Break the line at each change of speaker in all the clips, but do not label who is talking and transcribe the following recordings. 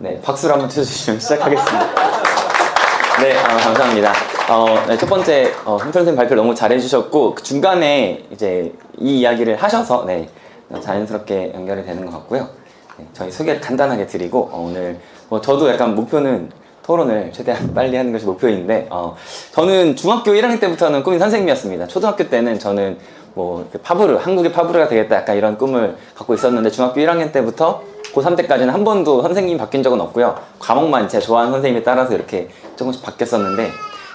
네, 박수를 한번 쳐주시면 시작하겠습니다. 네, 감사합니다. 네, 첫 번째, 선생님 발표 너무 잘해주셨고, 그 중간에 이제 이 이야기를 하셔서, 네, 자연스럽게 연결이 되는 것 같고요. 네, 저희 소개를 간단하게 드리고, 오늘, 저도 약간 목표는 토론을 최대한 빨리 하는 것이 목표인데, 저는 중학교 1학년 때부터는 꿈이 선생님이었습니다. 초등학교 때는 저는 파브르, 한국의 파브르가 되겠다 약간 이런 꿈을 갖고 있었는데, 중학교 1학년 때부터 고3 때까지는 한 번도 선생님이 바뀐 적은 없고요. 과목만 제가 좋아하는 선생님에 따라서 이렇게 조금씩 바뀌었었는데,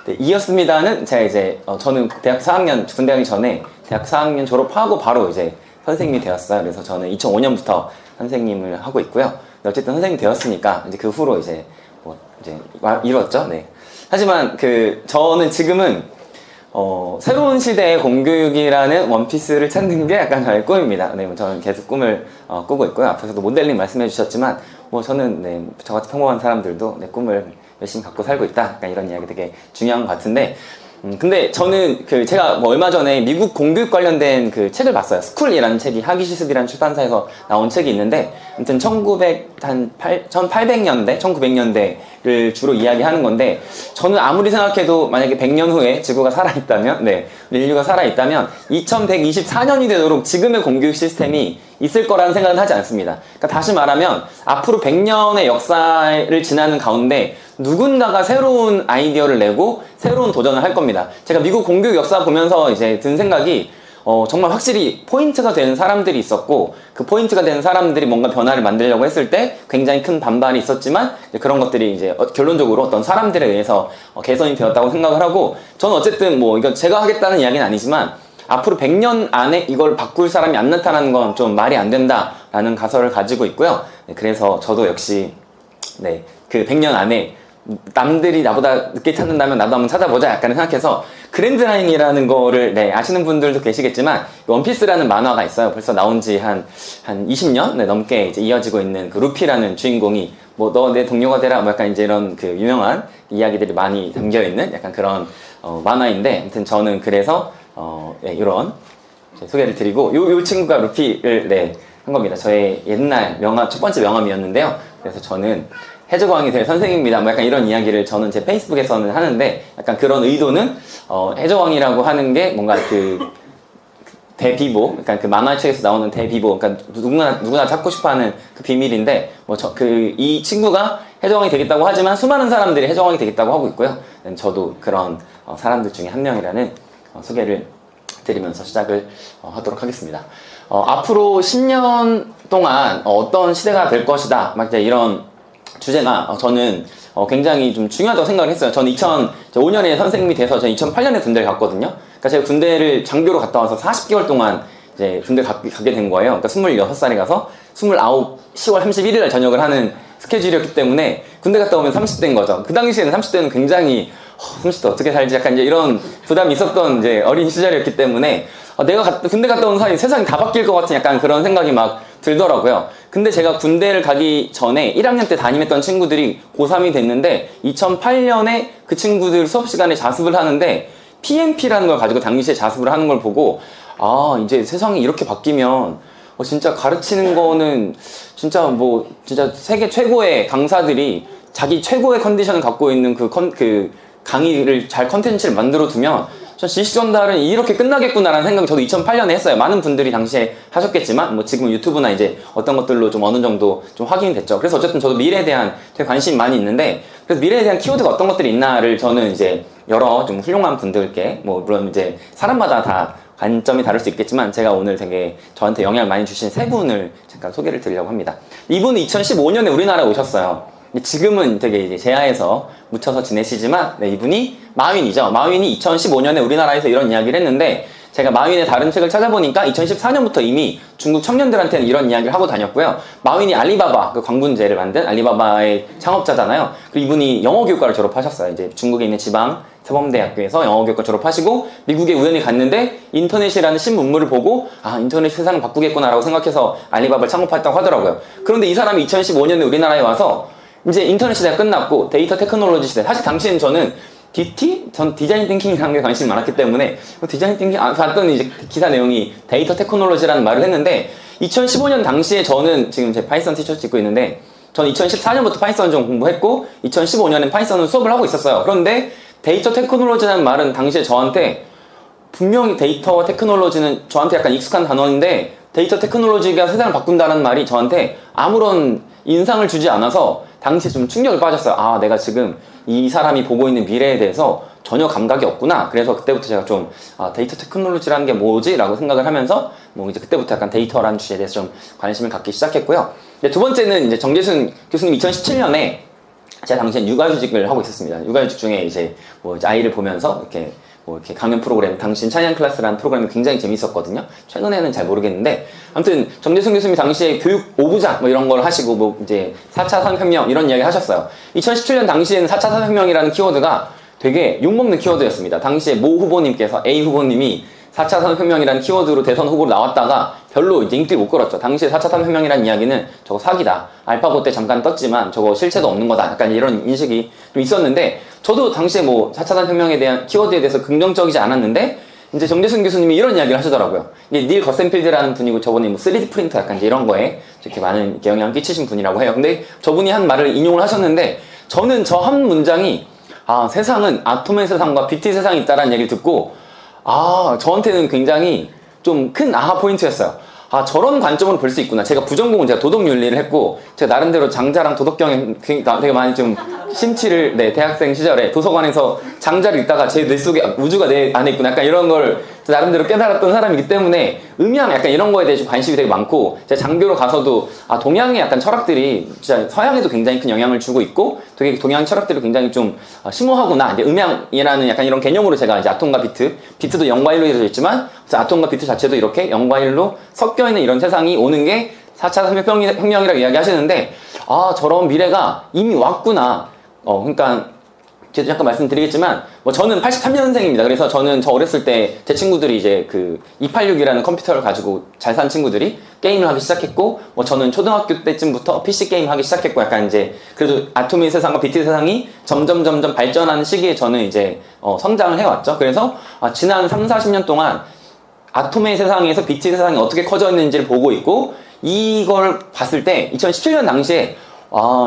네, 이었습니다는 제가 이제, 저는 대학 4학년, 군대 가기 전에 대학 4학년 졸업하고 바로 이제 선생님이 되었어요. 그래서 저는 2005년부터 선생님을 하고 있고요. 어쨌든 선생님이 되었으니까 이제 그 후로 이제 이뤘죠. 네. 하지만 저는 지금은 새로운 시대의 공교육이라는 원피스를 찾는 게 약간 저의 꿈입니다. 네, 저는 계속 꿈을 꾸고 있고요. 앞에서도 모델링 말씀해 주셨지만, 저는, 네, 저 같은 평범한 사람들도 내 꿈을 열심히 갖고 살고 있다. 약간 이런 이야기 되게 중요한 것 같은데, 근데 저는 제가 얼마 전에 미국 공교육 관련된 책을 봤어요. 스쿨이라는 책이 하기시습이라는 출판사에서 나온 책이 있는데, 아무튼 1800년대, 1900년대를 주로 이야기하는 건데, 저는 아무리 생각해도 만약에 100년 후에 지구가 살아있다면, 네, 인류가 살아있다면 2124년이 되도록 지금의 공교육 시스템이 있을 거라는 생각은 하지 않습니다. 그러니까 다시 말하면 앞으로 100년의 역사를 지나는 가운데 누군가가 새로운 아이디어를 내고 새로운 도전을 할 겁니다. 제가 미국 공교육 역사 보면서 이제 든 생각이 정말 확실히 포인트가 되는 사람들이 있었고, 그 포인트가 되는 사람들이 뭔가 변화를 만들려고 했을 때 굉장히 큰 반발이 있었지만, 그런 것들이 이제 결론적으로 어떤 사람들에 의해서 개선이 되었다고 생각을 하고, 저는 어쨌든 이건 제가 하겠다는 이야기는 아니지만 앞으로 100년 안에 이걸 바꿀 사람이 안 나타나는 건 좀 말이 안 된다라는 가설을 가지고 있고요. 네, 그래서 저도 역시, 네, 100년 안에 남들이 나보다 늦게 찾는다면 나도 한번 찾아보자 약간 생각해서 그랜드라인이라는 거를, 네, 아시는 분들도 계시겠지만, 원피스라는 만화가 있어요. 벌써 나온 지 한 20년 넘게 이제 이어지고 있는 루피라는 주인공이 너 내 동료가 되라 약간 이제 이런 유명한 이야기들이 많이 담겨있는 약간 그런 만화인데, 아무튼 저는 그래서 네, 이런 소개를 드리고, 요 친구가 루피를, 네, 한 겁니다. 저의 옛날 첫 번째 명함이었는데요. 그래서 저는 해적왕이 될 선생입니다. 약간 이런 이야기를 저는 제 페이스북에서는 하는데, 약간 그런 의도는, 해적왕이라고 하는 게 뭔가 대비보, 그러니까 만화책에서 나오는 대비보, 그러니까 누구나 찾고 싶어 하는 그 비밀인데, 이 친구가 해적왕이 되겠다고 하지만 수많은 사람들이 해적왕이 되겠다고 하고 있고요. 저도 그런 사람들 중에 한 명이라는 소개를 드리면서 시작을 하도록 하겠습니다. 앞으로 10년 동안 어떤 시대가 될 것이다, 막 이제 이런 주제가 저는 굉장히 좀 중요하다고 생각을 했어요. 저는 2005년에 선생님이 돼서 저는 2008년에 군대를 갔거든요. 그러니까 제가 군대를 장교로 갔다 와서 40개월 동안 이제 군대를 가게 된 거예요. 그러니까 26살에 가서 10월 31일 날 전역을 하는 스케줄이었기 때문에 군대 갔다 오면 30대인 거죠. 그 당시에는 30대는 굉장히 30대 어떻게 살지 약간 이제 이런 부담이 있었던 이제 어린 시절이었기 때문에 내가 군대 갔다 온 사이 세상이 다 바뀔 것 같은 약간 그런 생각이 막 들더라고요. 근데 제가 군대를 가기 전에 1학년 때 담임했던 친구들이 고3이 됐는데 2008년에 그 친구들 수업 시간에 자습을 하는데 PMP라는 걸 가지고 당시에 자습을 하는 걸 보고, 이제 세상이 이렇게 바뀌면 진짜 가르치는 거는 진짜 진짜 세계 최고의 강사들이 자기 최고의 컨디션을 갖고 있는 그 강의를 잘 컨텐츠를 만들어 두면 지식 전달은 이렇게 끝나겠구나라는 생각을 저도 2008년에 했어요. 많은 분들이 당시에 하셨겠지만, 지금은 유튜브나 이제 어떤 것들로 좀 어느 정도 좀 확인이 됐죠. 그래서 어쨌든 저도 미래에 대한 되게 관심이 많이 있는데, 그래서 미래에 대한 키워드가 어떤 것들이 있나를 저는 이제 여러 좀 훌륭한 분들께, 물론 이제 사람마다 다 관점이 다를 수 있겠지만, 제가 오늘 되게 저한테 영향을 많이 주신 세 분을 잠깐 소개를 드리려고 합니다. 이분은 2015년에 우리나라에 오셨어요. 지금은 되게 이제 제야에서 묻혀서 지내시지만, 네, 이분이 마윈이죠. 마윈이 2015년에 우리나라에서 이런 이야기를 했는데, 제가 마윈의 다른 책을 찾아보니까 2014년부터 이미 중국 청년들한테는 이런 이야기를 하고 다녔고요. 마윈이 알리바바, 광군제를 만든 알리바바의 창업자잖아요. 그리고 이분이 영어교육과를 졸업하셨어요. 이제 중국에 있는 지방 세범대학교에서 영어교육과 졸업하시고 미국에 우연히 갔는데 인터넷이라는 신문물을 보고 인터넷 세상을 바꾸겠구나라고 생각해서 알리바바를 창업했다고 하더라고요. 그런데 이 사람이 2015년에 우리나라에 와서 이제 인터넷 시대가 끝났고 데이터 테크놀로지 시대, 사실 당시에는 저는 DT? 전 디자인 띵킹이라는 게 관심이 많았기 때문에 디자인 띵킹 봤더니 이제 기사 내용이 데이터 테크놀로지라는 말을 했는데, 2015년 당시에 저는 지금 제 파이썬 티셔츠 입고 있는데 저는 2014년부터 파이썬 좀 공부했고 2015년엔 파이썬은 수업을 하고 있었어요. 그런데 데이터 테크놀로지라는 말은 당시에 저한테 분명히 데이터와 테크놀로지는 저한테 약간 익숙한 단어인데 데이터 테크놀로지가 세상을 바꾼다는 말이 저한테 아무런 인상을 주지 않아서 당시에 좀 충격을 빠졌어요. 아, 내가 지금 이 사람이 보고 있는 미래에 대해서 전혀 감각이 없구나. 그래서 그때부터 제가 좀 데이터 테크놀로지라는 게 뭐지? 라고 생각을 하면서 뭐 이제 그때부터 약간 데이터라는 주제에 대해서 좀 관심을 갖기 시작했고요. 두 번째는 이제 정재순 교수님 2017년에 제가 당시엔 육아휴직을 하고 있었습니다. 육아휴직 중에 이제 뭐 이제 아이를 보면서 이렇게 뭐 이렇게 강연 프로그램, 당신 찬양 클래스라는 프로그램이 굉장히 재밌었거든요. 최근에는 잘 모르겠는데, 아무튼 정재순 교수님이 당시에 교육 5부작 뭐 이런 걸 하시고 뭐 이제 4차 산업혁명 이런 이야기 하셨어요. 2017년 당시에는 4차 산업혁명이라는 키워드가 되게 욕먹는 키워드였습니다. 당시에 모 후보님께서, A 후보님이 4차 산업혁명이라는 키워드로 대선 후보로 나왔다가 별로 이제 인기를 못 끌었죠. 당시에 4차 산업혁명이라는 이야기는 저거 사기다. 알파고 때 잠깐 떴지만 저거 실체도 없는 거다. 약간 이런 인식이 좀 있었는데, 저도 당시에 뭐 4차 산업혁명에 대한 키워드에 대해서 긍정적이지 않았는데, 이제 정재순 교수님이 이런 이야기를 하시더라고요. 이게 닐 거센필드라는 분이고 저분이 뭐 3D 프린터 약간 이제 이런 거에 이렇게 많은 이렇게 영향을 끼치신 분이라고 해요. 근데 저분이 한 말을 인용을 하셨는데, 저는 저 한 문장이 세상은 아톰의 세상과 빛의 세상이 있다라는 얘기를 듣고 저한테는 굉장히 좀 큰 아하 포인트였어요. 저런 관점으로 볼 수 있구나. 제가 부전공은 제가 도덕윤리를 했고, 제가 나름대로 장자랑 도덕경에 되게 많이 좀 심취를, 대학생 시절에 도서관에서 장자를 읽다가 제 뇌 속에 우주가 내 안에 있구나. 약간 이런 걸 나름대로 깨달았던 사람이기 때문에 음양 약간 이런 거에 대해 관심이 되게 많고, 제가 장교로 가서도 동양의 약간 철학들이 진짜 서양에도 굉장히 큰 영향을 주고 있고, 되게 동양 철학들이 굉장히 좀 심오하구나. 이제 음양이라는 약간 이런 개념으로 제가 이제 아톰과 비트도 0과 1로 이루어져 있지만, 아톰과 비트 자체도 이렇게 0과 1로 섞여있는 이런 세상이 오는 게 4차 산업혁명이라고 이야기 하시는데, 저런 미래가 이미 왔구나. 그러니까 제가 잠깐 말씀드리겠지만, 저는 83년생입니다. 그래서 저는 저 어렸을 때 제 친구들이 이제 그 286이라는 컴퓨터를 가지고 잘 산 친구들이 게임을 하기 시작했고, 저는 초등학교 때쯤부터 PC 게임 하기 시작했고, 약간 이제 그래도 아톰의 세상과 비트의 세상이 점점 발전하는 시기에 저는 이제 성장을 해왔죠. 그래서 지난 3, 40년 동안 아톰의 세상에서 비트의 세상이 어떻게 커져 있는지를 보고 있고, 이걸 봤을 때 2017년 당시에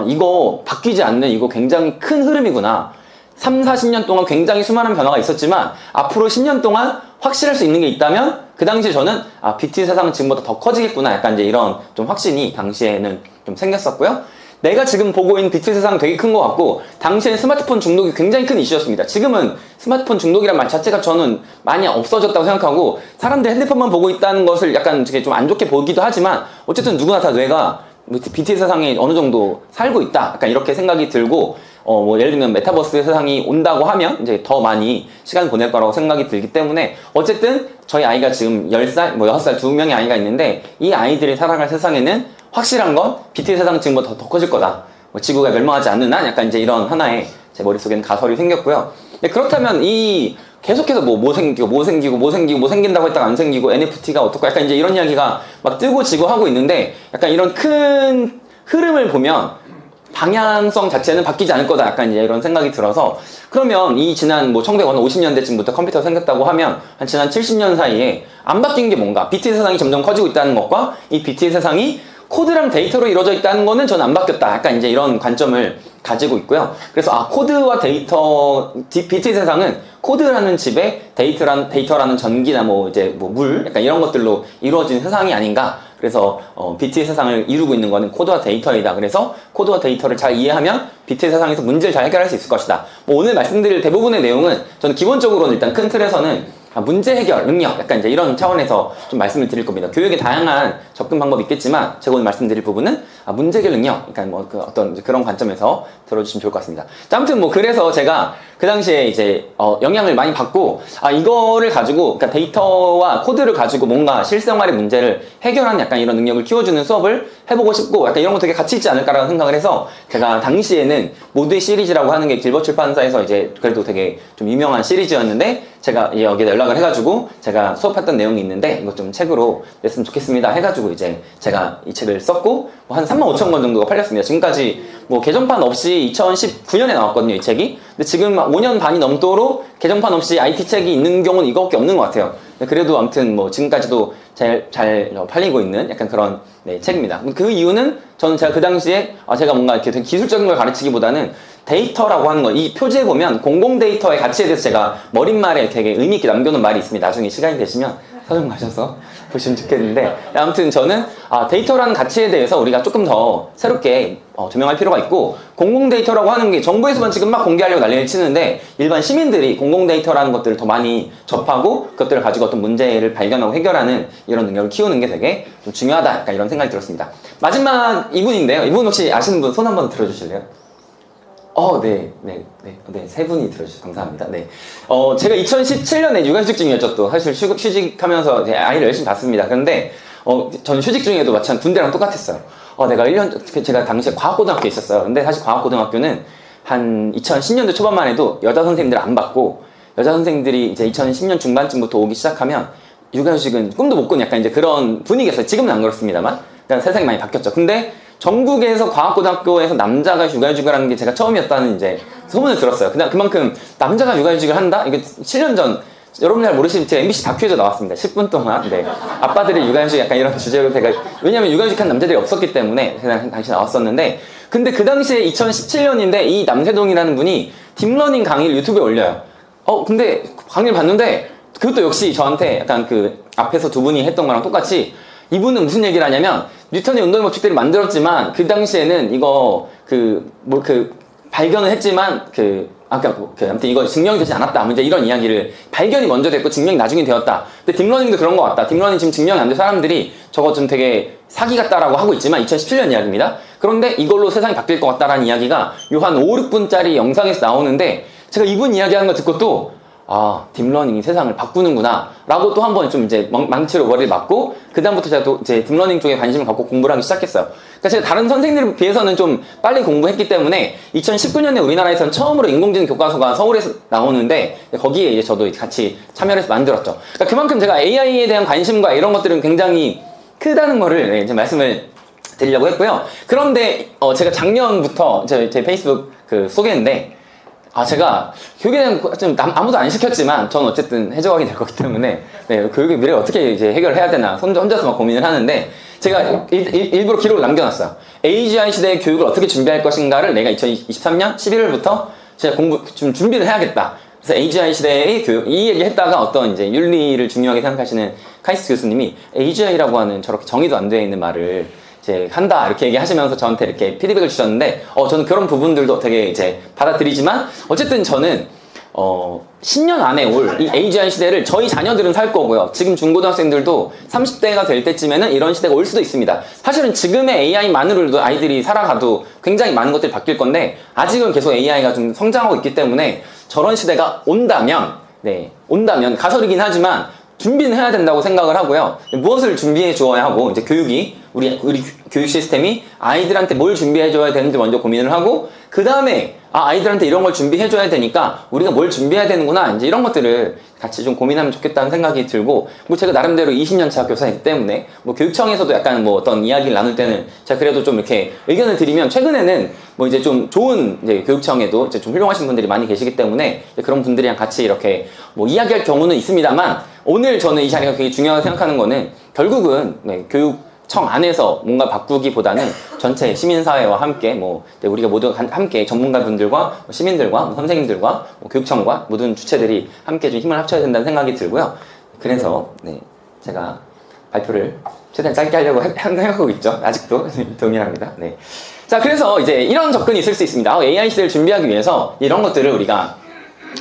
이거 바뀌지 않는 이거 굉장히 큰 흐름이구나. 3, 40년 동안 굉장히 수많은 변화가 있었지만 앞으로 10년 동안 확실할 수 있는 게 있다면 그 당시에 저는 비트의 세상은 지금보다 더 커지겠구나. 약간 이제 이런 좀 확신이 당시에는 좀 생겼었고요. 내가 지금 보고 있는 비트 세상 되게 큰 것 같고, 당시엔 스마트폰 중독이 굉장히 큰 이슈였습니다. 지금은 스마트폰 중독이란 말 자체가 저는 많이 없어졌다고 생각하고, 사람들이 핸드폰만 보고 있다는 것을 약간 좀 안 좋게 보기도 하지만, 어쨌든 누구나 다 뇌가 비트의 세상에 어느 정도 살고 있다. 약간 이렇게 생각이 들고, 예를 들면 메타버스 세상이 온다고 하면 이제 더 많이 시간을 보낼 거라고 생각이 들기 때문에, 어쨌든 저희 아이가 지금 10살, 6살 두 명의 아이가 있는데, 이 아이들이 살아갈 세상에는 확실한 건 비트의 세상은 지금보다 더 커질 거다. 지구가 멸망하지 않는 한, 약간 이제 이런 하나의 제 머릿속에는 가설이 생겼고요. 그렇다면 계속해서 뭐 생긴다고 했다가 안 생기고, NFT가 어떻고, 약간 이제 이런 이야기가 막 뜨고 지고 하고 있는데, 약간 이런 큰 흐름을 보면 방향성 자체는 바뀌지 않을 거다. 약간 이제 이런 생각이 들어서, 그러면 이 지난 1950년대쯤부터 컴퓨터가 생겼다고 하면 한 지난 70년 사이에 안 바뀐 게 뭔가? 비트의 세상이 점점 커지고 있다는 것과 이 비트의 세상이 코드랑 데이터로 이루어져 있다는 거는 저는 안 바뀌었다. 약간 이제 이런 관점을 가지고 있고요. 그래서 코드와 데이터, 비트의 세상은 코드라는 집에 데이터라는 전기나 물, 약간 이런 것들로 이루어진 세상이 아닌가. 그래서 비트의 세상을 이루고 있는 거는 코드와 데이터이다. 그래서 코드와 데이터를 잘 이해하면 비트의 세상에서 문제를 잘 해결할 수 있을 것이다. 오늘 말씀드릴 대부분의 내용은 저는 기본적으로는 일단 큰 틀에서는 문제 해결, 능력, 약간 이제 이런 차원에서 좀 말씀을 드릴 겁니다. 교육에 다양한 접근 방법이 있겠지만, 제가 오늘 말씀드릴 부분은 문제 해결 능력, 그러니까 어떤 그런 관점에서 들어주시면 좋을 것 같습니다. 아무튼 그래서 제가 그 당시에 이제 영향을 많이 받고, 이거를 가지고, 그러니까 데이터와 코드를 가지고 뭔가 실생활의 문제를 해결하는 약간 이런 능력을 키워주는 수업을 해보고 싶고, 약간 이런 거 되게 가치 있지 않을까라는 생각을 해서, 제가 당시에는 모두의 시리즈라고 하는 게 길버 출판사에서 이제 그래도 되게 좀 유명한 시리즈였는데, 제가 여기다 연락을 해가지고 제가 수업했던 내용이 있는데 이거 좀 책으로 냈으면 좋겠습니다 해가지고 이제 제가 이 책을 썼고, 한 35,000권 정도가 팔렸습니다. 지금까지 개정판 없이 2019년에 나왔거든요, 이 책이. 근데 지금 5년 반이 넘도록 개정판 없이 IT 책이 있는 경우는 이거밖에 없는 것 같아요. 그래도 아무튼 뭐 지금까지도 잘 팔리고 있는 약간 그런 네, 책입니다. 그 이유는 저는 제가 그 당시에 제가 뭔가 이렇게 되게 기술적인 걸 가르치기보다는 데이터라고 하는 거, 이 표지에 보면 공공 데이터의 가치에 대해서 제가 머릿말에 되게 의미 있게 남겨놓은 말이 있습니다. 나중에 시간이 되시면 서점 가셔서 보시면 좋겠는데, 아무튼 저는 데이터라는 가치에 대해서 우리가 조금 더 새롭게 조명할 필요가 있고, 공공 데이터라고 하는 게 정부에서만 지금 막 공개하려고 난리를 치는데 일반 시민들이 공공 데이터라는 것들을 더 많이 접하고 그것들을 가지고 어떤 문제를 발견하고 해결하는 이런 능력을 키우는 게 되게 좀 중요하다, 약간 이런 생각이 들었습니다. 마지막 이분인데요. 이분 혹시 아시는 분 손 한번 들어주실래요? 네, 세 분이 들어주셔서 감사합니다. 네. 제가 2017년에 육아휴직 중이었죠, 또. 사실 휴직하면서 아이를 열심히 봤습니다. 그런데, 저는 휴직 중에도 마찬 군대랑 똑같았어요. 내가 1년, 제가 당시에 과학고등학교에 있었어요. 근데 사실 과학고등학교는 한 2010년대 초반만 해도 여자 선생님들 안 받고, 여자 선생님들이 이제 2010년 중반쯤부터 오기 시작하면, 육아휴직은 꿈도 못 꾸는 약간 이제 그런 분위기였어요. 지금은 안 그렇습니다만. 그러니까 세상이 많이 바뀌었죠. 근데, 전국에서 과학고등학교에서 남자가 육아휴직을 하는 게 제가 처음이었다는 이제 소문을 들었어요. 그만큼 남자가 육아휴직을 한다? 이게 7년 전, 여러분 잘 모르시면 제가 MBC 다큐에도 나왔습니다. 10분 동안. 네. 아빠들의 육아휴직 약간 이런 주제로 제가, 왜냐면 육아휴직한 남자들이 없었기 때문에 제가 당시 나왔었는데, 근데 그 당시에 2017년인데 이 남세동이라는 분이 딥러닝 강의를 유튜브에 올려요. 근데 강의를 봤는데 그것도 역시 저한테 약간 그 앞에서 두 분이 했던 거랑 똑같이 이분은 무슨 얘기를 하냐면 뉴턴의 운동의 법칙들을 만들었지만 그 당시에는 이거 발견을 했지만 아무튼 이거 증명이 되지 않았다. 이제 이런 이야기를, 발견이 먼저 됐고 증명이 나중에 되었다. 근데 딥러닝도 그런 것 같다. 딥러닝 지금 증명이 안 된 사람들이 저거 좀 되게 사기 같다라고 하고 있지만 2017년 이야기입니다. 그런데 이걸로 세상이 바뀔 것 같다라는 이야기가 요 한 5, 6분짜리 영상에서 나오는데 제가 이분 이야기하는 거 듣고 또 딥러닝이 세상을 바꾸는구나 라고 또 한번 좀 이제 망치로 머리를 맞고 그다음부터 제가 또 이제 딥러닝 쪽에 관심을 갖고 공부를 하기 시작했어요. 그러니까 제가 다른 선생님들에 비해서는 좀 빨리 공부했기 때문에 2019년에 우리나라에서는 처음으로 인공지능 교과서가 서울에서 나오는데 거기에 이제 저도 같이 참여를 해서 만들었죠. 그러니까 그만큼 제가 AI에 대한 관심과 이런 것들은 굉장히 크다는 거를 이제 말씀을 드리려고 했고요. 그런데 제가 작년부터 제 페이스북 소개인데 제가 교육에 대한 좀 아무도 안 시켰지만 저는 어쨌든 해적왕이 될 거기 때문에 교육의 미래를 어떻게 이제 해결해야 되나 혼자서 막 고민을 하는데 제가 일부러 기록을 남겨놨어요. AGI 시대의 교육을 어떻게 준비할 것인가를 내가 2023년 11월부터 제가 좀 준비를 해야겠다. 그래서 AGI 시대의 교육, 이 얘기 했다가 어떤 이제 윤리를 중요하게 생각하시는 카이스트 교수님이 AGI라고 하는 저렇게 정의도 안 되어 있는 말을 이제 한다 이렇게 얘기하시면서 저한테 이렇게 피드백을 주셨는데 저는 그런 부분들도 되게 이제 받아들이지만 어쨌든 저는 10년 안에 올 이 AGI 시대를 저희 자녀들은 살 거고요. 지금 중고등학생들도 30대가 될 때쯤에는 이런 시대가 올 수도 있습니다. 사실은 지금의 AI만으로도 아이들이 살아가도 굉장히 많은 것들이 바뀔 건데 아직은 계속 AI가 좀 성장하고 있기 때문에 저런 시대가 온다면 가설이긴 하지만 준비는 해야 된다고 생각을 하고요. 무엇을 준비해 주어야 하고 이제 우리 교육 시스템이 아이들한테 뭘 준비해 줘야 되는지 먼저 고민을 하고 그 다음에 아이들한테 이런 걸 준비해 줘야 되니까 우리가 뭘 준비해야 되는구나 이제 이런 것들을 같이 좀 고민하면 좋겠다는 생각이 들고 제가 나름대로 20년 차 교사이기 때문에 교육청에서도 약간 어떤 이야기를 나눌 때는 제가 그래도 좀 이렇게 의견을 드리면 최근에는 이제 좀 좋은 이제 교육청에도 이제 좀 훌륭하신 분들이 많이 계시기 때문에 그런 분들이랑 같이 이렇게 이야기할 경우는 있습니다만 오늘 저는 이 자리가 되게 중요하다고 생각하는 거는 결국은 교육청 안에서 뭔가 바꾸기보다는 전체 시민사회와 함께 우리가 모두 함께 전문가분들과 시민들과 선생님들과 교육청과 모든 주체들이 함께 좀 힘을 합쳐야 된다는 생각이 들고요. 그래서 제가 발표를 최대한 짧게 하려고 생각하고 있죠. 아직도 동의합니다. 자, 그래서 이제 이런 접근이 있을 수 있습니다. AI 시대를 준비하기 위해서 이런 것들을 우리가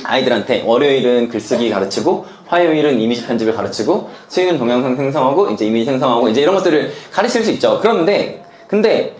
아이들한테 월요일은 글쓰기 가르치고 화요일은 이미지 편집을 가르치고 수요일은 동영상 생성하고 이제 이미지 생성하고 이제 이런 것들을 가르칠 수 있죠. 근데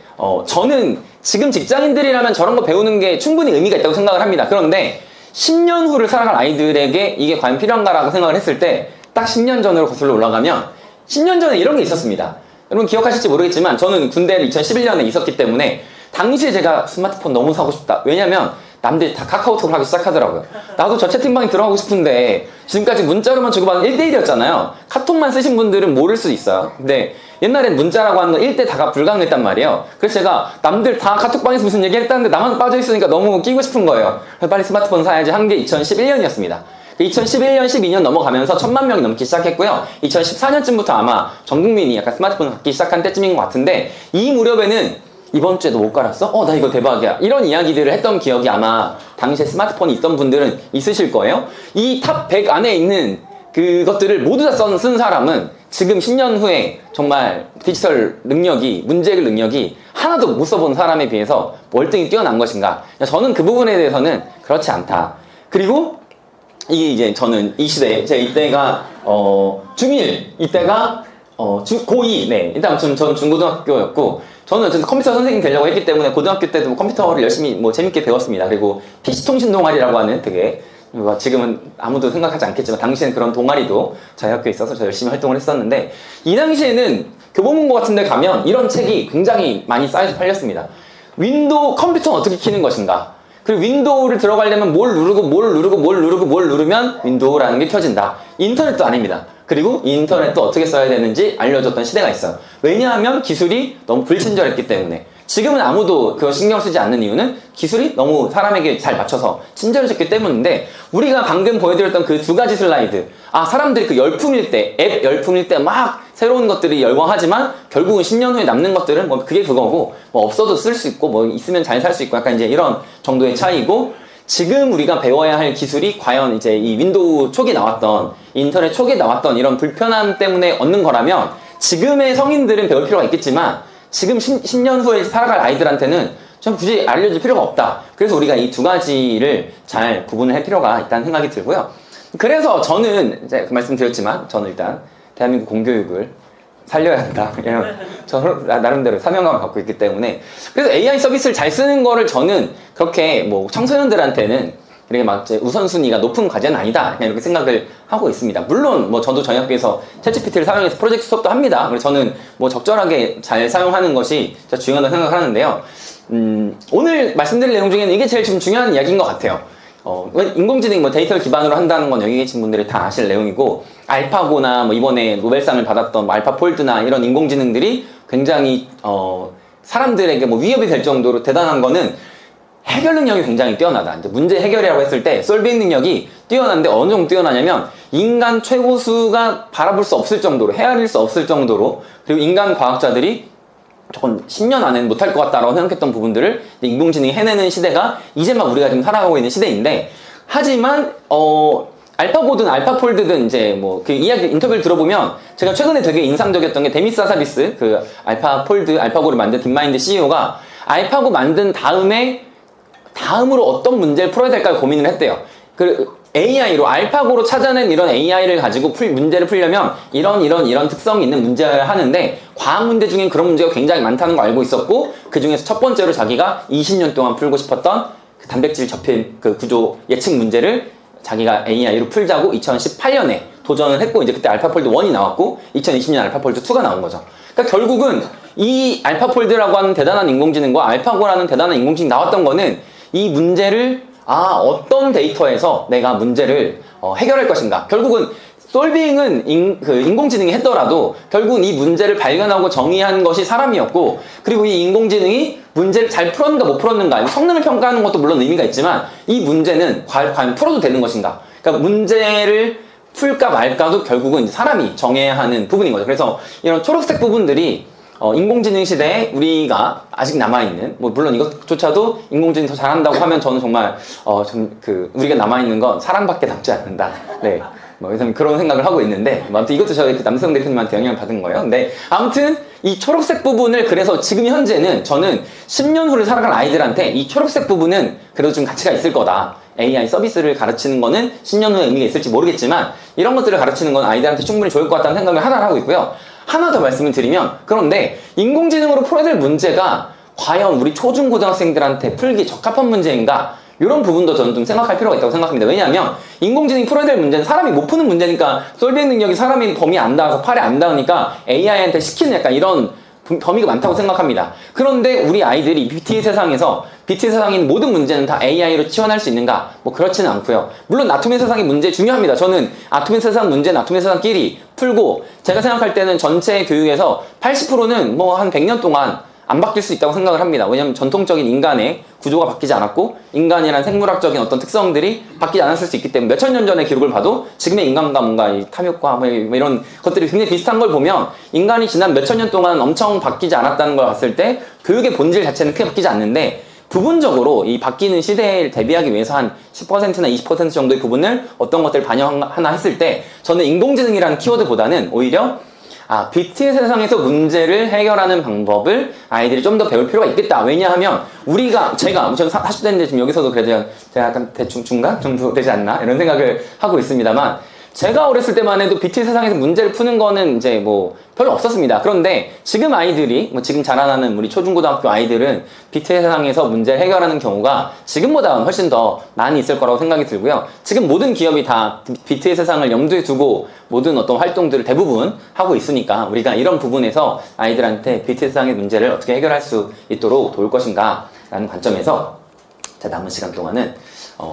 저는 지금 직장인들이라면 저런 거 배우는 게 충분히 의미가 있다고 생각을 합니다. 그런데 10년 후를 살아갈 아이들에게 이게 과연 필요한가라고 생각을 했을 때 딱 10년 전으로 거슬러 올라가면 10년 전에 이런 게 있었습니다. 여러분 기억하실지 모르겠지만 저는 군대를 2011년에 있었기 때문에 당시에 제가 스마트폰 너무 사고 싶다. 왜냐면 남들이 다 카카오톡을 하기 시작하더라고요. 나도 저 채팅방에 들어가고 싶은데 지금까지 문자로만 주고받은 1대1이었잖아요. 카톡만 쓰신 분들은 모를 수 있어요. 근데 옛날엔 문자라고 하는 건 1대 다가 불가능했단 말이에요. 그래서 제가 남들 다 카톡방에서 무슨 얘기 했다는데 나만 빠져있으니까 너무 끼고 싶은 거예요. 그래서 빨리 스마트폰 사야지 한 게 2011년이었습니다. 2011년, 12년 넘어가면서 1000만 명이 넘기 시작했고요. 2014년쯤부터 아마 전 국민이 약간 스마트폰을 갖기 시작한 때쯤인 것 같은데, 이 무렵에는 이번 주에 너 못 갈았어? 나 이거 대박이야. 이런 이야기들을 했던 기억이 아마 당시에 스마트폰이 있던 분들은 있으실 거예요. 이 탑 100 안에 있는 그것들을 모두 다 쓴 사람은 지금 10년 후에 정말 디지털 능력이, 문제 해결 능력이 하나도 못 써본 사람에 비해서 월등히 뛰어난 것인가? 저는 그 부분에 대해서는 그렇지 않다. 그리고 이게 이제 저는 이 시대, 제 이때가 중1, 이때가 고2, 네. 일단 전 중고등학교였고, 저는 어쨌든 컴퓨터 선생님 되려고 했기 때문에 고등학교 때도 컴퓨터를 열심히 재밌게 배웠습니다. 그리고 PC통신 동아리라고 하는 되게, 지금은 아무도 생각하지 않겠지만 당시엔 그런 동아리도 저희 학교에 있어서 저 열심히 활동을 했었는데, 이 당시에는 교보문고 같은 데 가면 이런 책이 굉장히 많이 쌓여서 팔렸습니다. 윈도우 컴퓨터는 어떻게 키는 것인가, 그리고 윈도우를 들어가려면 뭘 누르면 윈도우라는 게 켜진다. 인터넷도 아닙니다. 그리고 이 인터넷도 어떻게 써야 되는지 알려줬던 시대가 있어요. 왜냐하면 기술이 너무 불친절했기 때문에. 지금은 아무도 그거 신경 쓰지 않는 이유는 기술이 너무 사람에게 잘 맞춰서 친절해졌기 때문인데, 우리가 방금 보여드렸던 그 두 가지 슬라이드, 사람들이 그 열풍일 때, 앱 열풍일 때 막 새로운 것들이 열광하지만 결국은 10년 후에 남는 것들은 그게 그거고, 없어도 쓸 수 있고 있으면 잘 살 수 있고, 약간 이제 이런 정도의 차이고, 지금 우리가 배워야 할 기술이 과연 이제 이 윈도우 초기 나왔던, 인터넷 초기에 나왔던 이런 불편함 때문에 얻는 거라면, 지금의 성인들은 배울 필요가 있겠지만 지금 10년 후에 살아갈 아이들한테는 좀 굳이 알려줄 필요가 없다. 그래서 우리가 이 두 가지를 잘 구분을 할 필요가 있다는 생각이 들고요. 그래서 저는 이제 그 말씀 드렸지만, 저는 일단 대한민국 공교육을 살려야 한다. 저 나름대로 사명감을 갖고 있기 때문에. 그래서 AI 서비스를 잘 쓰는 거를 저는 그렇게 청소년들한테는 이렇게 막 우선순위가 높은 과제는 아니다, 그냥 이렇게 생각을 하고 있습니다. 물론 저도 저희 학교에서 챗GPT를 사용해서 프로젝트 수업도 합니다. 그래서 저는 적절하게 잘 사용하는 것이 진짜 중요하다고 생각을 하는데요. 오늘 말씀드릴 내용 중에는 이게 제일 좀 중요한 이야기인 것 같아요. 인공지능 데이터를 기반으로 한다는 건 여기 계신 분들이 다 아실 내용이고, 알파고나 이번에 노벨상을 받았던 알파폴드나 이런 인공지능들이 굉장히 사람들에게 위협이 될 정도로 대단한 거는 해결 능력이 굉장히 뛰어나다. 이제 문제 해결이라고 했을 때 솔빙 능력이 뛰어난데, 어느 정도 뛰어나냐면 인간 최고수가 바라볼 수 없을 정도로, 헤아릴 수 없을 정도로, 그리고 인간 과학자들이 조금 10년 안에는 못할 것 같다라고 생각했던 부분들을 인공지능이 해내는 시대가 이제 막 우리가 지금 살아가고 있는 시대인데, 하지만 알파고든 알파폴드든 이제 그 이야기 인터뷰를 들어보면, 제가 최근에 되게 인상적이었던 게 데미스 하사비스, 그 알파고를 만든 딥마인드 CEO가 알파고 만든 다음으로 어떤 문제를 풀어야 될까 고민을 했대요. 그 AI로, 알파고로 찾아낸 이런 AI를 가지고 문제를 풀려면 이런 특성이 있는 문제를 하는데, 과학 문제 중엔 그런 문제가 굉장히 많다는 거 알고 있었고, 그 중에서 첫 번째로 자기가 20년 동안 풀고 싶었던 그 단백질 접힌 그 구조 예측 문제를 자기가 AI로 풀자고 2018년에 도전을 했고, 이제 그때 알파폴드 1이 나왔고 2020년 알파폴드 2가 나온 거죠. 그러니까 결국은 이 알파폴드라고 하는 대단한 인공지능과 알파고라는 대단한 인공지능이 나왔던 거는 이 문제를 어떤 데이터에서 내가 문제를 해결할 것인가. 결국은 솔빙은 인공지능이 했더라도 결국은 이 문제를 발견하고 정의한 것이 사람이었고, 그리고 이 인공지능이 문제를 잘 풀었는가 못 풀었는가, 성능을 평가하는 것도 물론 의미가 있지만 이 문제는 과연 풀어도 되는 것인가. 그러니까 문제를 풀까 말까도 결국은 사람이 정해야 하는 부분인 거죠. 그래서 이런 초록색 부분들이 인공지능 시대에 우리가 아직 남아있는, 물론 이것조차도 인공지능이 더 잘한다고 하면 저는 정말, 우리가 남아있는 건 사람밖에 남지 않는다. 네. 그런 생각을 하고 있는데, 아무튼 이것도 저희 남성 대표님한테 영향을 받은 거예요. 근데 아무튼 이 초록색 부분을, 그래서 지금 현재는 저는 10년 후를 살아갈 아이들한테 이 초록색 부분은 그래도 좀 가치가 있을 거다. AI 서비스를 가르치는 거는 10년 후에 의미가 있을지 모르겠지만, 이런 것들을 가르치는 건 아이들한테 충분히 좋을 것 같다는 생각을 하나 하고 있고요. 하나 더 말씀을 드리면, 그런데 인공지능으로 풀어야 될 문제가 과연 우리 초중고등학생들한테 풀기 적합한 문제인가? 이런 부분도 저는 좀 생각할 필요가 있다고 생각합니다. 왜냐하면 인공지능이 풀어야 될 문제는 사람이 못 푸는 문제니까, 솔빙 능력이 사람이 범위 안 닿아서 팔이 안 닿으니까 AI한테 시키는 약간 이런 범위가 많다고 생각합니다. 그런데 우리 아이들이 BT 세상인 모든 문제는 다 AI로 치환할 수 있는가? 그렇지는 않고요. 물론 아톰의 세상의 문제 중요합니다. 저는 아톰의 세상 문제는 아톰의 세상끼리 풀고, 제가 생각할 때는 전체 교육에서 80%는 한 100년 동안 안 바뀔 수 있다고 생각을 합니다. 왜냐하면 전통적인 인간의 구조가 바뀌지 않았고 인간이란 생물학적인 어떤 특성들이 바뀌지 않았을 수 있기 때문에 몇천 년 전의 기록을 봐도 지금의 인간과 뭔가 이 탐욕과 뭐 이런 것들이 굉장히 비슷한 걸 보면 인간이 지난 몇천 년 동안 엄청 바뀌지 않았다는 걸 봤을 때 교육의 본질 자체는 크게 바뀌지 않는데 부분적으로 이 바뀌는 시대에 대비하기 위해서 한 10%나 20% 정도의 부분을 어떤 것들을 반영하나 했을 때 저는 인공지능이라는 키워드보다는 오히려 비트의 세상에서 문제를 해결하는 방법을 아이들이 좀 더 배울 필요가 있겠다. 왜냐하면 저는 40대인데 지금 여기서도 그래도 제가 약간 대충 중간 정도 되지 않나 이런 생각을 하고 있습니다만 제가 어렸을 때만 해도 비트 세상에서 문제를 푸는 거는 이제 뭐 별로 없었습니다. 그런데 지금 아이들이 지금 자라나는 우리 초중고등학교 아이들은 비트 세상에서 문제를 해결하는 경우가 지금보다는 훨씬 더 많이 있을 거라고 생각이 들고요. 지금 모든 기업이 다 비트의 세상을 염두에 두고 모든 어떤 활동들을 대부분 하고 있으니까 우리가 이런 부분에서 아이들한테 비트 세상의 문제를 어떻게 해결할 수 있도록 도울 것인가 라는 관점에서 자, 남은 시간 동안은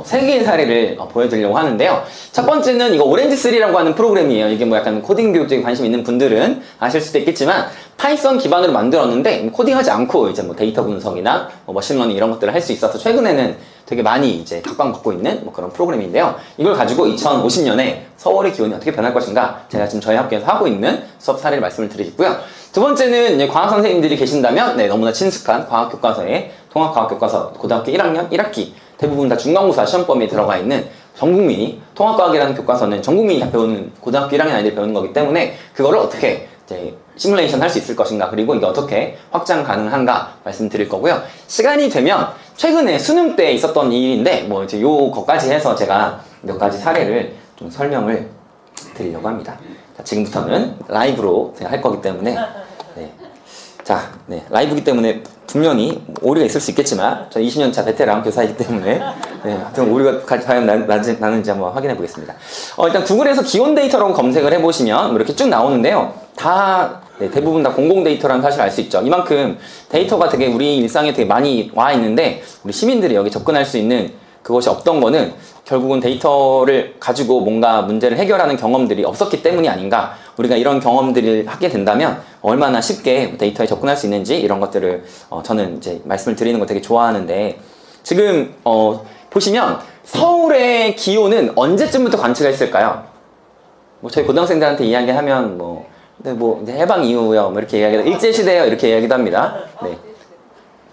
3개의 사례를 보여드리려고 하는데요. 첫 번째는 이거 오렌지3라고 하는 프로그램이에요. 이게 뭐 약간 코딩 교육적인 관심 있는 분들은 아실 수도 있겠지만 파이썬 기반으로 만들었는데 코딩하지 않고 이제 뭐 데이터 분석이나 뭐 머신러닝 이런 것들을 할 수 있어서 최근에는 되게 많이 이제 각광받고 있는 뭐 그런 프로그램인데요. 이걸 가지고 2050년에 서울의 기온이 어떻게 변할 것인가 제가 지금 저희 학교에서 하고 있는 수업 사례를 말씀을 드리고요. 두 번째는 이제 과학 선생님들이 계신다면 너무나 친숙한 과학교과서의 통합과학교과서 고등학교 1학년 1학기 대부분 다 중간고사 시험 범위에 들어가 있는 전국민이 통합과학이라는 교과서는 전국민이 다 배우는 고등학교 1학년 아이들이 배우는 거기 때문에 그거를 어떻게 이제 시뮬레이션 할 수 있을 것인가 그리고 이게 어떻게 확장 가능한가 말씀드릴 거고요. 시간이 되면 최근에 수능 때 있었던 일인데 뭐 이제 요거까지 해서 제가 몇 가지 사례를 좀 설명을 드리려고 합니다. 자, 지금부터는 라이브로 제가 할 거기 때문에 라이브이기 때문에 분명히 오류가 있을 수 있겠지만 저 20년차 베테랑 교사이기 때문에 하여튼 오류가 과연 나는지 한번 확인해 보겠습니다. 일단 구글에서 기온 데이터라고 검색을 해보시면 이렇게 쭉 나오는데요. 대부분 다 공공 데이터라는 사실을 알 수 있죠. 이만큼 데이터가 되게 우리 일상에 되게 많이 와 있는데 우리 시민들이 여기 접근할 수 있는 그것이 없던 거는 결국은 데이터를 가지고 뭔가 문제를 해결하는 경험들이 없었기 때문이 아닌가. 우리가 이런 경험들을 하게 된다면 얼마나 쉽게 데이터에 접근할 수 있는지 이런 것들을 저는 이제 말씀을 드리는 거 되게 좋아하는데 지금 보시면 서울의 기온은 언제쯤부터 관측했을까요? 뭐 저희 고등학생들한테 이야기하면 이제 해방 이후요 이렇게 이야기하다 일제시대요 이렇게 이야기도 합니다.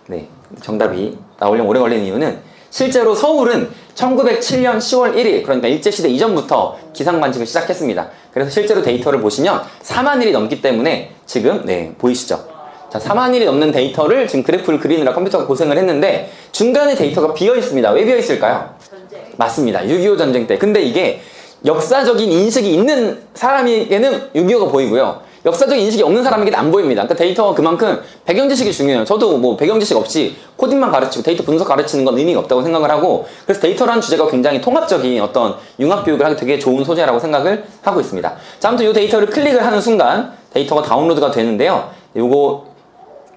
네, 정답이 나오려면 오래 걸리는 이유는 실제로 서울은 1907년 10월 1일 그러니까 일제시대 이전부터 기상 관측을 시작했습니다. 그래서 실제로 데이터를 보시면 4만 일이 넘기 때문에 지금 보이시죠? 자, 4만 일이 넘는 데이터를 지금 그래프를 그리느라 컴퓨터가 고생을 했는데 중간에 데이터가 비어 있습니다. 왜 비어 있을까요?
전쟁.
맞습니다. 6.25 전쟁 때. 근데 이게 역사적인 인식이 있는 사람에게는 6.25가 보이고요. 역사적인 인식이 없는 사람에게는 안 보입니다. 그러니까 데이터가 그만큼 배경 지식이 중요해요. 저도 뭐 배경 지식 없이 코딩만 가르치고 데이터 분석 가르치는 건 의미가 없다고 생각을 하고 그래서 데이터라는 주제가 굉장히 통합적인 어떤 융합 교육을 하기 되게 좋은 소재라고 생각을 하고 있습니다. 자, 아무튼 이 데이터를 클릭을 하는 순간 데이터가 다운로드가 되는데요. 요거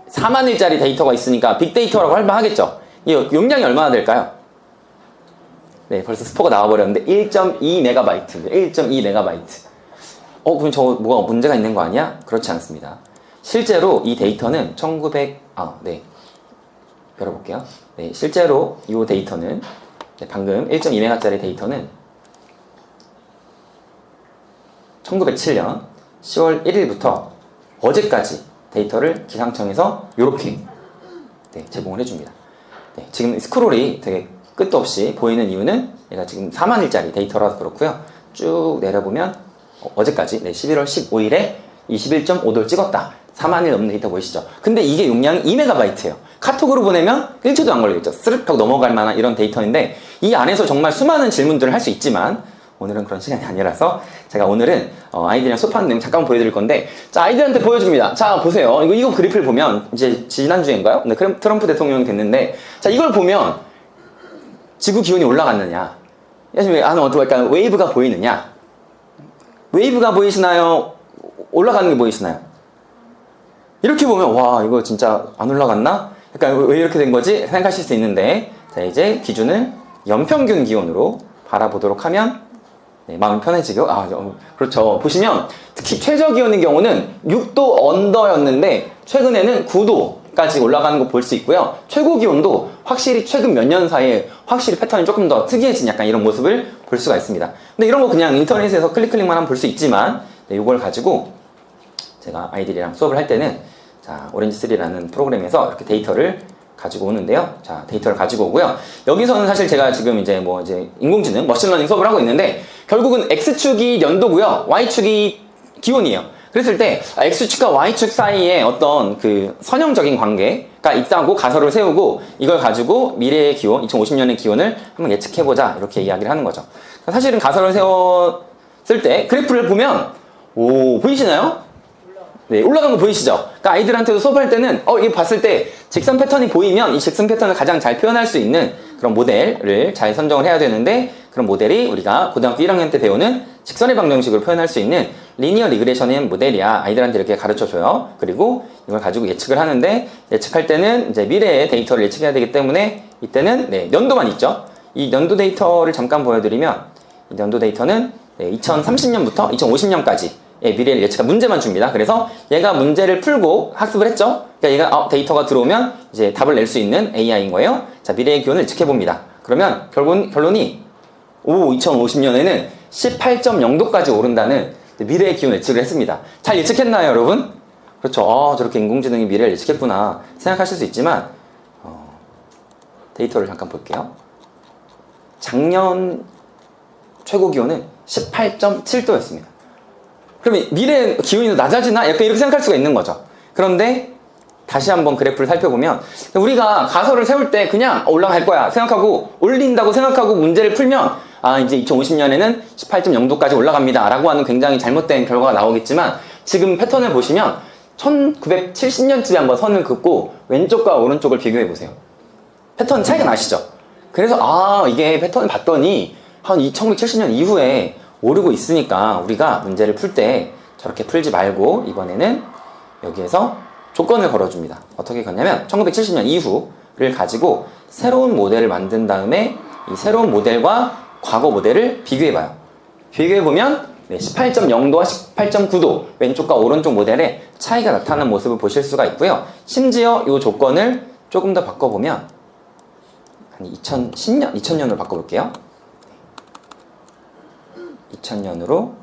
4만 일짜리 데이터가 있으니까 빅데이터라고 할 만하겠죠. 이 용량이 얼마나 될까요? 네, 벌써 스포가 나와버렸는데 1.2MB입니다. 1.2MB. 그럼 저거 뭐가 문제가 있는 거 아니야? 그렇지 않습니다. 실제로 이 데이터는 열어볼게요. 네, 실제로 이 데이터는 방금 1.2MB짜리 데이터는 1907년 10월 1일부터 어제까지 데이터를 기상청에서 이렇게 제공을 해줍니다. 지금 스크롤이 되게 끝도 없이 보이는 이유는 얘가 지금 4만 일짜리 데이터라서 그렇고요. 쭉 내려보면 어제까지 11월 15일에 21.5도를 찍었다. 4만 일 넘는 데이터 보이시죠? 근데 이게 용량이 2MB예요. 카톡으로 보내면 1초도 안 걸리겠죠. 스르륵 하고 넘어갈 만한 이런 데이터인데 이 안에서 정말 수많은 질문들을 할 수 있지만 오늘은 그런 시간이 아니라서 제가 오늘은 아이들이랑 수업하는 내용 잠깐 보여드릴 건데 자, 아이들한테 보여줍니다. 자, 보세요. 이거 그래프를 보면 이제 지난주인가요? 네, 트럼프 대통령이 됐는데 자, 이걸 보면 지구 기온이 올라갔느냐 약간 웨이브가 보이느냐 웨이브가 보이시나요? 올라가는 게 보이시나요? 이렇게 보면 와 이거 진짜 안 올라갔나? 약간 왜 이렇게 된 거지? 생각하실 수 있는데 자, 이제 기준을 연평균 기온으로 바라보도록 하면 마음이 편해지고 그렇죠. 보시면 특히 최저 기온의 경우는 6도 언더였는데 최근에는 9도 기온까지 올라가는 거 볼 수 있고요. 최고 기온도 확실히 최근 몇 년 사이에 확실히 패턴이 조금 더 특이해진 약간 이런 모습을 볼 수가 있습니다. 근데 이런 거 그냥 인터넷에서 클릭만 하면 볼 수 있지만, 네, 이걸 가지고 제가 아이들이랑 수업을 할 때는, 자, 오렌지3라는 프로그램에서 이렇게 데이터를 가지고 오는데요. 자, 데이터를 가지고 오고요. 여기서는 사실 제가 지금 이제 인공지능, 머신러닝 수업을 하고 있는데, 결국은 X축이 연도고요. Y축이 기온이에요. 그랬을 때, X축과 Y축 사이에 어떤 그 선형적인 관계가 있다고 가설을 세우고, 이걸 가지고 미래의 기온, 2050년의 기온을 한번 예측해보자. 이렇게 이야기를 하는 거죠. 사실은 가설을 세웠을 때, 그래프를 보면, 오, 보이시나요? 네, 올라간 거 보이시죠? 그러니까 아이들한테도 수업할 때는 이게 봤을 때 직선 패턴이 보이면 이 직선 패턴을 가장 잘 표현할 수 있는 그런 모델을 잘 선정을 해야 되는데, 그런 모델이 우리가 고등학교 1학년 때 배우는 직선의 방정식으로 표현할 수 있는 리니어 리그레션의 모델이야. 아이들한테 이렇게 가르쳐줘요. 그리고 이걸 가지고 예측을 하는데, 예측할 때는 이제 미래의 데이터를 예측해야 되기 때문에 이때는 네, 연도만 있죠. 이 연도 데이터를 잠깐 보여드리면, 이 연도 데이터는 2030년부터 2050년까지 미래를 예측한 문제만 줍니다. 그래서 얘가 문제를 풀고 학습을 했죠. 그러니까 얘가 데이터가 들어오면 이제 답을 낼 수 있는 AI인 거예요. 자, 미래의 기온을 예측해 봅니다. 그러면 결론이 2050년에는 18.0도까지 오른다는 미래의 기온 예측을 했습니다. 잘 예측했나요, 여러분? 그렇죠. 저렇게 인공지능이 미래를 예측했구나 생각하실 수 있지만, 데이터를 잠깐 볼게요. 작년 최고 기온은 18.7도였습니다. 그러면 미래 기온이 낮아지나? 약간 이렇게 생각할 수가 있는 거죠. 그런데 다시 한번 그래프를 살펴보면, 우리가 가설을 세울 때 그냥 올라갈 거야 생각하고, 올린다고 생각하고 문제를 풀면 이제 2050년에는 18.0도까지 올라갑니다 라고 하는 굉장히 잘못된 결과가 나오겠지만, 지금 패턴을 보시면 1970년쯤에 한번 선을 긋고 왼쪽과 오른쪽을 비교해 보세요. 패턴 차이가 나시죠? 그래서 이게 패턴을 봤더니 한 1970년 이후에 오르고 있으니까 우리가 문제를 풀 때 저렇게 풀지 말고 이번에는 여기에서 조건을 걸어줍니다. 어떻게 걷냐면 1970년 이후를 가지고 새로운 모델을 만든 다음에 이 새로운 모델과 과거 모델을 비교해봐요. 비교해보면 18.0도와 18.9도 왼쪽과 오른쪽 모델에 차이가 나타나는 모습을 보실 수가 있고요. 심지어 이 조건을 조금 더 바꿔보면 한 2000년으로 바꿔볼게요. 2000년으로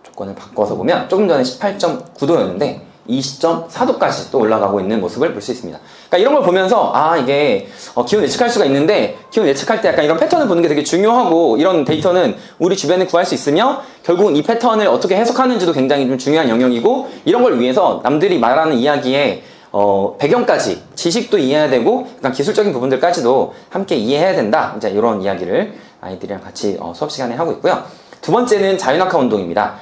조건을 바꿔서 보면 조금 전에 18.9도였는데 20.4도까지 또 올라가고 있는 모습을 볼 수 있습니다. 그러니까 이런 걸 보면서 이게 기온 예측할 수가 있는데, 기온 예측할 때 약간 이런 패턴을 보는 게 되게 중요하고, 이런 데이터는 우리 주변에 구할 수 있으며 결국은 이 패턴을 어떻게 해석하는지도 굉장히 좀 중요한 영역이고, 이런 걸 위해서 남들이 말하는 이야기에 배경까지 지식도 이해해야 되고 약간 기술적인 부분들까지도 함께 이해해야 된다. 이제 이런 이야기를 아이들이랑 같이 수업 시간에 하고 있고요. 두 번째는 자율낙하 운동입니다.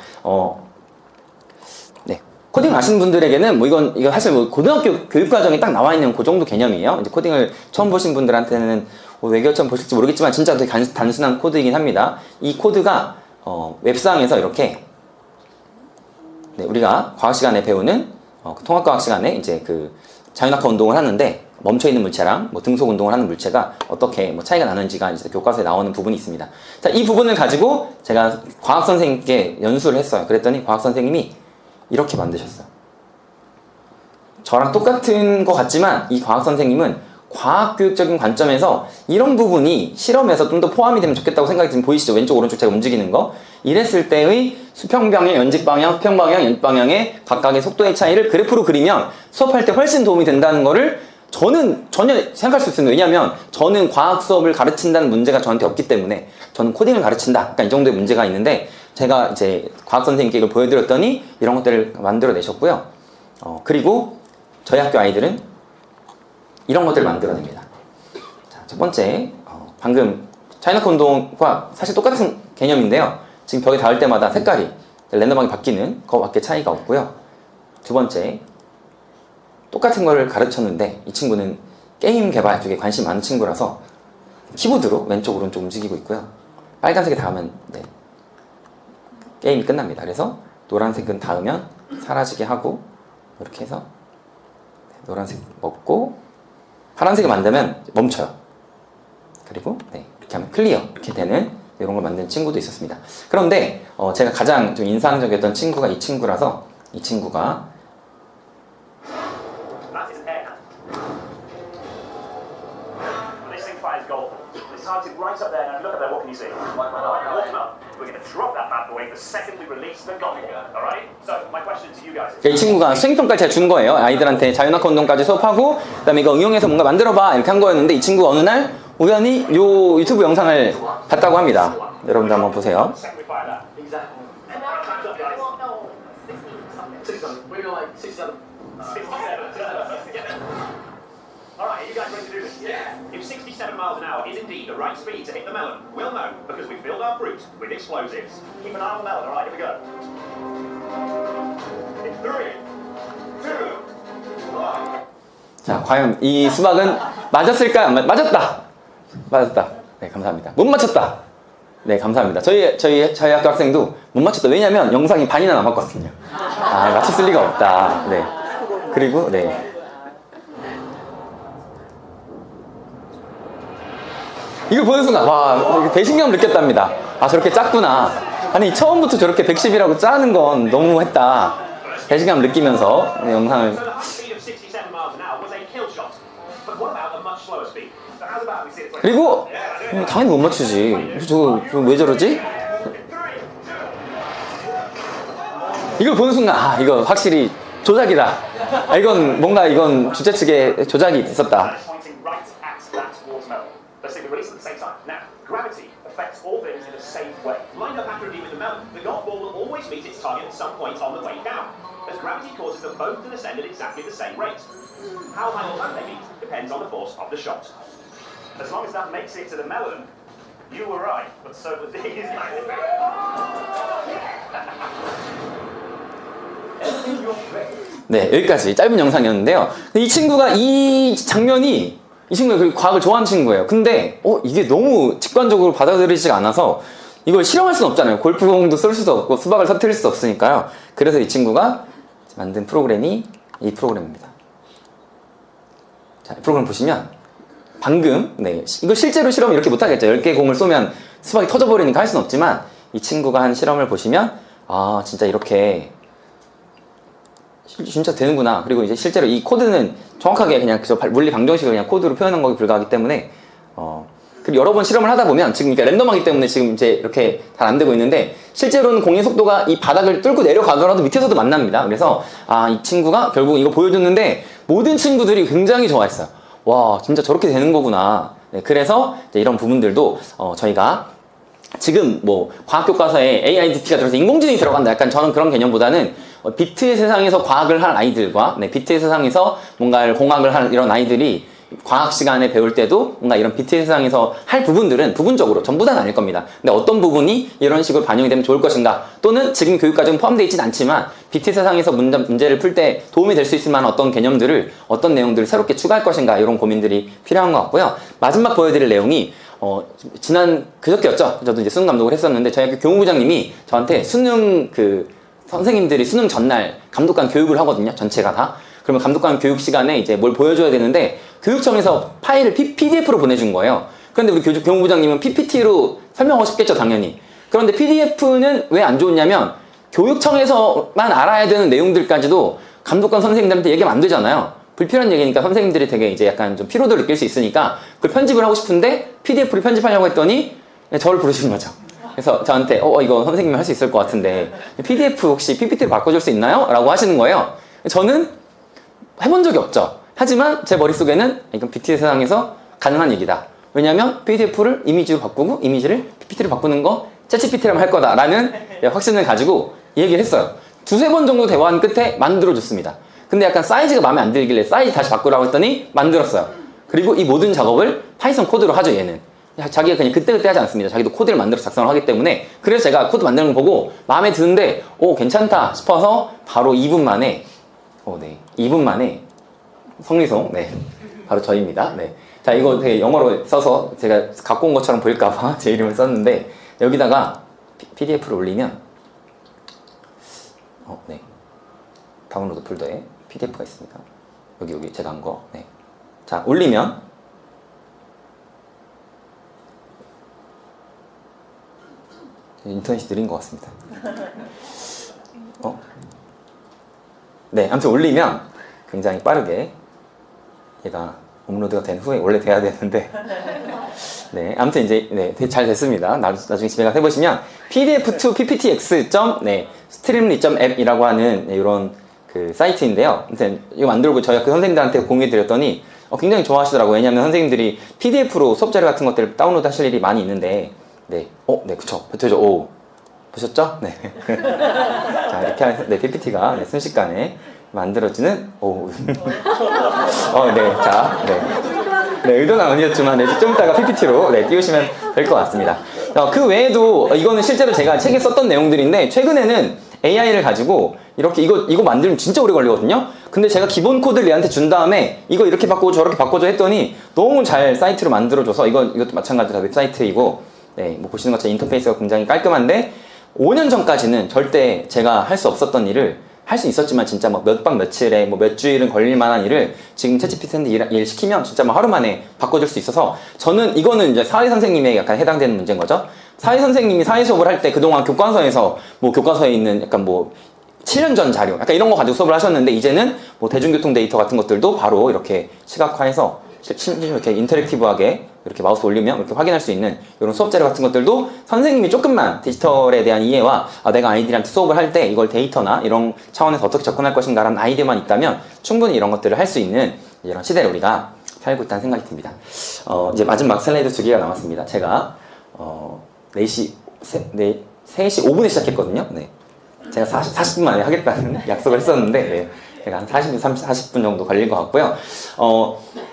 네. 코딩 아시는 분들에게는 이건 사실 고등학교 교육과정에 딱 나와 있는 그 정도 개념이에요. 이제 코딩을 처음 보신 분들한테는 외교처럼 보실지 모르겠지만 진짜 되게 단순한 코드이긴 합니다. 이 코드가 웹상에서 이렇게 우리가 과학 시간에 배우는 통합과학 시간에 이제 그 자율낙하 운동을 하는데, 멈춰있는 물체랑 등속 운동을 하는 물체가 어떻게 차이가 나는지가 이제 교과서에 나오는 부분이 있습니다. 자, 이 부분을 가지고 제가 과학 선생님께 연수를 했어요. 그랬더니 과학 선생님이 이렇게 만드셨어요. 저랑 똑같은 것 같지만 이 과학 선생님은 과학교육적인 관점에서 이런 부분이 실험에서 좀 더 포함이 되면 좋겠다고 생각이 지금 보이시죠? 왼쪽 오른쪽 제가 움직이는 거. 이랬을 때의 수평방향, 연직방향, 수평방향, 연방향의 각각의 속도의 차이를 그래프로 그리면 수업할 때 훨씬 도움이 된다는 거를 저는 전혀 생각할 수 있습니다. 왜냐하면 저는 과학 수업을 가르친다는 문제가 저한테 없기 때문에, 저는 코딩을 가르친다. 약간 이 정도의 문제가 있는데, 제가 이제 과학 선생님께 이걸 보여드렸더니 이런 것들을 만들어 내셨고요. 그리고 저희 학교 아이들은 이런 것들을 만들어냅니다. 자, 첫 번째, 방금 자율낙하 운동과 사실 똑같은 개념인데요. 지금 벽에 닿을 때마다 색깔이 랜덤하게 바뀌는 거밖에 차이가 없고요. 두 번째, 똑같은 거를 가르쳤는데 이 친구는 게임 개발 쪽에 관심 많은 친구라서 키보드로 왼쪽 오른쪽 움직이고 있고요. 빨간색에 닿으면 게임이 끝납니다. 그래서 노란색은 닿으면 사라지게 하고, 이렇게 해서 노란색 먹고 파란색을 만들면 멈춰요. 그리고 이렇게 하면 클리어, 이렇게 되는 이런 걸 만든 친구도 있었습니다. 그런데 제가 가장 좀 인상적이었던 친구가 이 친구라서, 이 친구가
Magnifies gold. It's targeted right up there. Now, if you look up there, what can you see? Watermelon. We're going to drop that bad boy the second we release the gold. Alright? So, my question to you guys.
이 친구가 수행평가를 잘 준 거예요. 아이들한테 자연학과 운동까지 수업하고 그다음에 이거 응용해서 뭔가 만들어봐 이렇게 한 거였는데 이 친구가 어느 날 우연히 요 유튜브 영상을 봤다고 합니다. 여러분들 한번 보세요.
Second we fire that.
Exactly.
And now, time's up, guys.
Well, no, 60 something.
67.
We're going like 67.
67. Alright, are you guys ready to do this? Yeah. If 67 miles an hour is indeed the right speed to hit the melon, we'll know because we filled our fruit with explosives. Keep an eye on the melon, alright, here we go. In 3, 2, 1.
자, 과연 이 수박은 맞았을까요? 맞았다. 맞았다. 네, 감사합니다. 못 맞췄다. 네, 감사합니다. 저희 학교 학생도 못 맞췄다. 왜냐면 영상이 반이나 남았거든요. 아, 맞췄을 리가 없다. 네. 그리고 네. 이걸 보는 순간 와, 배신감 느꼈답니다. 아, 저렇게 작구나. 아니, 처음부터 저렇게 110이라고 짜는 건 너무했다. 배신감 느끼면서 영상을.
So the high speed of 67 miles an hour was a kill shot. But what about a much slower speed? So how's about we see it?
그리고 당연히 못 맞추지. 저거 왜 저러지? 이걸 보는 순간 아, 이거 확실히 조작이다. 아, 이건 주최 측에 조작이 있었다.
Pointing right at that watermelon. Let's say we release at the same time. Now, gravity affects all things in a safe way. Lined up accurately with the melon, the golf ball will always meet its target at some point on the way down, as gravity causes them both to descend at exactly the same rate. How high or low they meet depends on the force of the shot. As long as that makes it to the melon, you were right, but so were these.
네, 여기까지 짧은 영상이었는데요. 이 친구가 이 친구가 그 과학을 좋아하는 친구예요. 근데 이게 너무 직관적으로 받아들이지가 않아서 이걸 실험할 수는 없잖아요. 골프공도 쓸 수도 없고 수박을 터뜨릴 수도 없으니까요. 그래서 이 친구가 만든 프로그램이 이 프로그램입니다. 자, 이 프로그램 보시면 방금 이거 실제로 실험 이렇게 못하겠죠. 10개 공을 쏘면 수박이 터져버리니까 할 수는 없지만 이 친구가 한 실험을 보시면 아, 진짜 이렇게 진짜 되는구나. 그리고 이제 실제로 이 코드는 정확하게 그냥 물리 방정식을 그냥 코드로 표현한 거기 불과하기 때문에 그리고 여러 번 실험을 하다 보면 지금 그러니까 랜덤하기 때문에 지금 이제 이렇게 잘 안 되고 있는데 실제로는 공의 속도가 이 바닥을 뚫고 내려가더라도 밑에서도 만납니다. 그래서 아, 이 친구가 결국 이거 보여줬는데 모든 친구들이 굉장히 좋아했어요. 와, 진짜 저렇게 되는 거구나. 네, 그래서 이제 이런 부분들도 저희가 지금 뭐 과학교과서에 AIDT가 들어서 인공지능이 들어간다. 약간 저는 그런 개념보다는 비트의 세상에서 과학을 할 아이들과 비트의 세상에서 뭔가 공학을 할 이런 아이들이 과학 시간에 배울 때도 뭔가 이런 비트의 세상에서 할 부분들은 부분적으로 전부 다는 아닐 겁니다. 근데 어떤 부분이 이런 식으로 반영이 되면 좋을 것인가, 또는 지금 교육과정에 포함되어 있진 않지만 비트 세상에서 문제를 풀 때 도움이 될 수 있을 만한 어떤 개념들을, 어떤 내용들을 새롭게 추가할 것인가, 이런 고민들이 필요한 것 같고요. 마지막 보여드릴 내용이 지난 그저께였죠. 저도 이제 수능 감독을 했었는데 저희 학교 교무부장님이 저한테 수능 선생님들이 수능 전날 감독관 교육을 하거든요. 전체가 다. 그러면 감독관 교육 시간에 이제 뭘 보여줘야 되는데 교육청에서 파일을 PDF로 보내준 거예요. 그런데 우리 교무부장님은 PPT로 설명하고 싶겠죠, 당연히. 그런데 PDF는 왜 안 좋냐면 교육청에서만 알아야 되는 내용들까지도 감독관 선생님들한테 얘기하면 안 되잖아요. 불필요한 얘기니까 선생님들이 되게 이제 약간 좀 피로도를 느낄 수 있으니까 그걸 편집을 하고 싶은데 PDF를 편집하려고 했더니 저를 부르신 거죠. 그래서 저한테 이거 선생님이 할 수 있을 것 같은데 PDF 혹시 PPT로 바꿔줄 수 있나요? 라고 하시는 거예요. 저는 해본 적이 없죠. 하지만 제 머릿속에는 이건 BTS 세상에서 가능한 얘기다. 왜냐면 PDF를 이미지로 바꾸고 이미지를 PPT로 바꾸는 거 챗GPT라면 할 거다라는 확신을 가지고 얘기를 했어요. 두세 번 정도 대화한 끝에 만들어줬습니다. 근데 약간 사이즈가 마음에 안 들길래 사이즈 다시 바꾸라고 했더니 만들었어요. 그리고 이 모든 작업을 파이썬 코드로 하죠, 얘는. 자기가 그냥 그때그때 하지 않습니다. 자기도 코드를 만들어서 작성을 하기 때문에. 그래서 제가 코드 만드는 거 보고 마음에 드는데 괜찮다 싶어서 바로 2분 만에 2분 만에 성리송, 바로 저입니다. 자, 이거 되게 영어로 써서 제가 갖고 온 것처럼 보일까봐 제 이름을 썼는데 여기다가 PDF를 올리면 다운로드 폴더에 PDF가 있습니다. 여기 제가 한 거. 자, 올리면 인터넷이 느린 것 같습니다. 아무튼 올리면 굉장히 빠르게 얘가 업로드가 된 후에 원래 돼야 되는데 네, 아무튼 이제 네, 되게 잘 됐습니다. 나중에 집에 가서 해보시면 pdf to pptx. 네, streamly.app이라고 하는 네, 이런 그 사이트인데요. 아무튼 이거 만들고 저희 학교 선생님들한테 공유해드렸더니 굉장히 좋아하시더라고요. 왜냐하면 선생님들이 PDF로 수업 자료 같은 것들을 다운로드 하실 일이 많이 있는데 네, 네, 그쵸. 되죠. 오, 보셨죠? 네. 자, 이렇게 해서 네, PPT가 네, 순식간에 만들어지는 오, 네, 자, 네. 네, 의도는 아니었지만 네, 좀 이따가 PPT로 네, 띄우시면 될 것 같습니다. 그 외에도 이거는 실제로 제가 책에 썼던 내용들인데 최근에는 AI를 가지고 이렇게 이거 만들면 진짜 오래 걸리거든요. 근데 제가 기본 코드를 얘한테 준 다음에 이거 이렇게 바꾸고 저렇게 바꿔줘 했더니 너무 잘 사이트로 만들어줘서 이것도 마찬가지로 웹사이트이고 네, 뭐 보시는 것처럼 인터페이스가 굉장히 깔끔한데 5년 전까지는 절대 제가 할 수 없었던 일을 할 수 있었지만 진짜 뭐 몇 박 며칠에 뭐 몇 주일은 걸릴 만한 일을 지금 챗GPT한테 일 시키면 진짜 뭐 하루 만에 바꿔줄 수 있어서 저는 이거는 이제 사회 선생님에 약간 해당되는 문제인 거죠. 사회 선생님이 사회 수업을 할 때 그동안 교과서에서 뭐 교과서에 있는 약간 뭐 7년 전 자료 약간 이런 거 가지고 수업을 하셨는데 이제는 뭐 대중교통 데이터 같은 것들도 바로 이렇게 시각화해서 이렇게 인터랙티브하게 이렇게 마우스 올리면 이렇게 확인할 수 있는 이런 수업 자료 같은 것들도 선생님이 조금만 디지털에 대한 이해와 내가 아이들한테 수업을 할 때 이걸 데이터나 이런 차원에서 어떻게 접근할 것인가라는 아이디어만 있다면 충분히 이런 것들을 할 수 있는 이런 시대를 우리가 살고 있다는 생각이 듭니다. 이제 마지막 슬라이드 2개가 남았습니다. 제가 3시 5분에 시작했거든요. 네. 제가 40분 만에 하겠다는 약속을 했었는데 네. 제가 한 40분 정도 걸릴 것 같고요.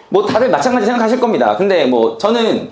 뭐 다들 마찬가지 생각하실 겁니다. 근데 뭐 저는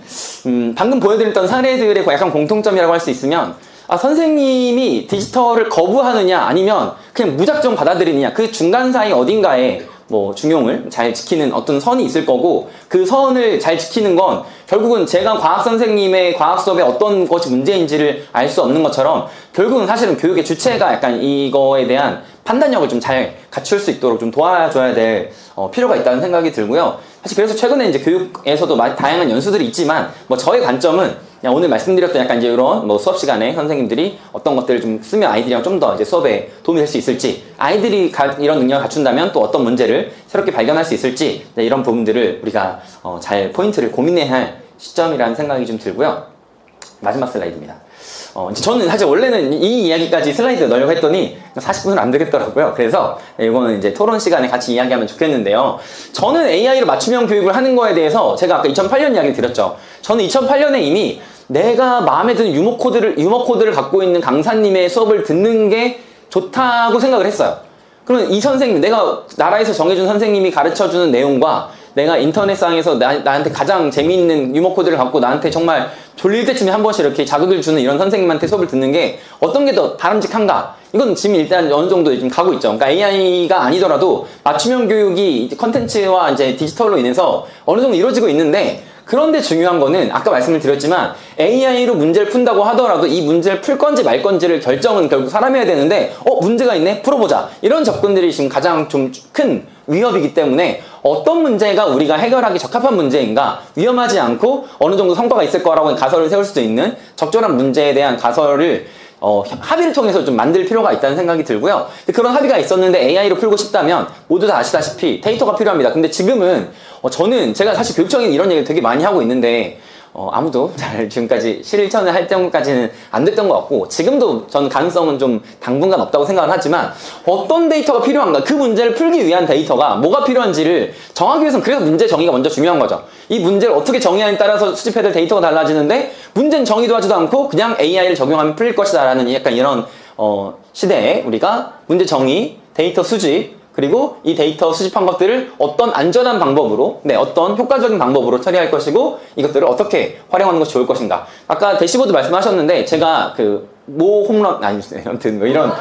방금 보여드렸던 사례들의 약간 공통점이라고 할 수 있으면 선생님이 디지털을 거부하느냐 아니면 그냥 무작정 받아들이느냐 그 중간 사이 어딘가에 뭐 중용을 잘 지키는 어떤 선이 있을 거고 그 선을 잘 지키는 건 결국은 제가 과학 선생님의 과학 수업에 어떤 것이 문제인지를 알 수 없는 것처럼 결국은 사실은 교육의 주체가 약간 이거에 대한 판단력을 좀 잘 갖출 수 있도록 좀 도와줘야 될 필요가 있다는 생각이 들고요. 사실 그래서 최근에 이제 교육에서도 다양한 연수들이 있지만 뭐 저의 관점은 그냥 오늘 말씀드렸던 약간 이제 이런 뭐 수업 시간에 선생님들이 어떤 것들을 좀 쓰면 아이들이랑 좀 더 이제 수업에 도움이 될 수 있을지 아이들이 이런 능력을 갖춘다면 또 어떤 문제를 새롭게 발견할 수 있을지 네, 이런 부분들을 우리가 잘 포인트를 고민해야 할 시점이라는 생각이 좀 들고요. 마지막 슬라이드입니다. 이제 저는 사실 원래는 이 이야기까지 슬라이드 넣으려고 했더니 40분은 안 되겠더라고요. 그래서 이거는 이제 토론 시간에 같이 이야기하면 좋겠는데요. 저는 AI로 맞춤형 교육을 하는 거에 대해서 제가 아까 2008년 이야기를 드렸죠. 저는 2008년에 이미 내가 마음에 드는 유머 코드를 갖고 있는 강사님의 수업을 듣는 게 좋다고 생각을 했어요. 그러면 이 선생님, 내가 나라에서 정해준 선생님이 가르쳐주는 내용과 내가 인터넷상에서 나한테 가장 재미있는 유머 코드를 갖고 나한테 정말 졸릴 때쯤에 한 번씩 이렇게 자극을 주는 이런 선생님한테 수업을 듣는 게 어떤 게 더 바람직한가? 이건 지금 일단 어느 정도 좀 가고 있죠. 그러니까 AI가 아니더라도 맞춤형 교육이 컨텐츠와 이제 디지털로 인해서 어느 정도 이루어지고 있는데 그런데 중요한 거는 아까 말씀을 드렸지만 AI로 문제를 푼다고 하더라도 이 문제를 풀 건지 말 건지를 결정은 결국 사람이 해야 되는데 문제가 있네? 풀어보자. 이런 접근들이 지금 가장 좀 큰 위협이기 때문에 어떤 문제가 우리가 해결하기 적합한 문제인가 위험하지 않고 어느 정도 성과가 있을 거라고 가설을 세울 수도 있는 적절한 문제에 대한 가설을 합의를 통해서 좀 만들 필요가 있다는 생각이 들고요. 그런 합의가 있었는데 AI로 풀고 싶다면 모두 다 아시다시피 데이터가 필요합니다. 근데 지금은 저는 제가 사실 교육청에는 이런 얘기를 되게 많이 하고 있는데 아무도 잘 지금까지 실천을 할 때까지는 안 됐던 것 같고 지금도 저는 가능성은 좀 당분간 없다고 생각을 하지만 어떤 데이터가 필요한가 그 문제를 풀기 위한 데이터가 뭐가 필요한지를 정하기 위해서는 그래서 문제 정의가 먼저 중요한 거죠. 이 문제를 어떻게 정의하냐에 따라서 수집해야 될 데이터가 달라지는데 문제는 정의도 하지도 않고 그냥 AI를 적용하면 풀릴 것이다 라는 약간 이런 시대에 우리가 문제 정의, 데이터 수집 그리고 이 데이터 수집한 것들을 어떤 안전한 방법으로, 어떤 효과적인 방법으로 처리할 것이고 이것들을 어떻게 활용하는 것이 좋을 것인가. 아까 대시보드 말씀하셨는데 제가 모 홈런 아무튼 뭐 이런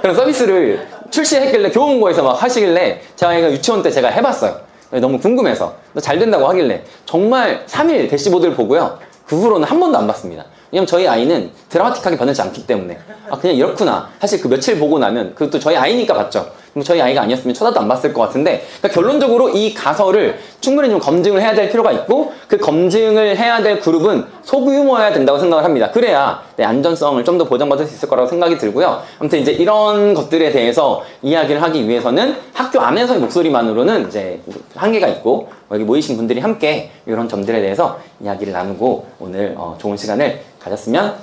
그런 서비스를 출시했길래 교원고에서 막 하시길래 제가 유치원 때 제가 해봤어요. 너무 궁금해서 잘 된다고 하길래 정말 3일 대시보드를 보고요. 그 후로는 한 번도 안 봤습니다. 왜냐면 저희 아이는 드라마틱하게 변하지 않기 때문에 그냥 이렇구나. 사실 그 며칠 보고 나면 그것도 저희 아이니까 봤죠. 뭐 저희 아이가 아니었으면 쳐다도 안 봤을 것 같은데, 그러니까 결론적으로 이 가설을 충분히 좀 검증을 해야 될 필요가 있고, 그 검증을 해야 될 그룹은 소규모여야 된다고 생각을 합니다. 그래야 내 안전성을 좀 더 보장받을 수 있을 거라고 생각이 들고요. 아무튼 이제 이런 것들에 대해서 이야기를 하기 위해서는 학교 안에서의 목소리만으로는 이제 한계가 있고, 여기 모이신 분들이 함께 이런 점들에 대해서 이야기를 나누고 오늘 좋은 시간을 가졌으면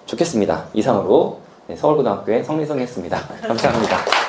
좋겠습니다. 이상으로 서울고등학교의 성리성이었습니다. 감사합니다.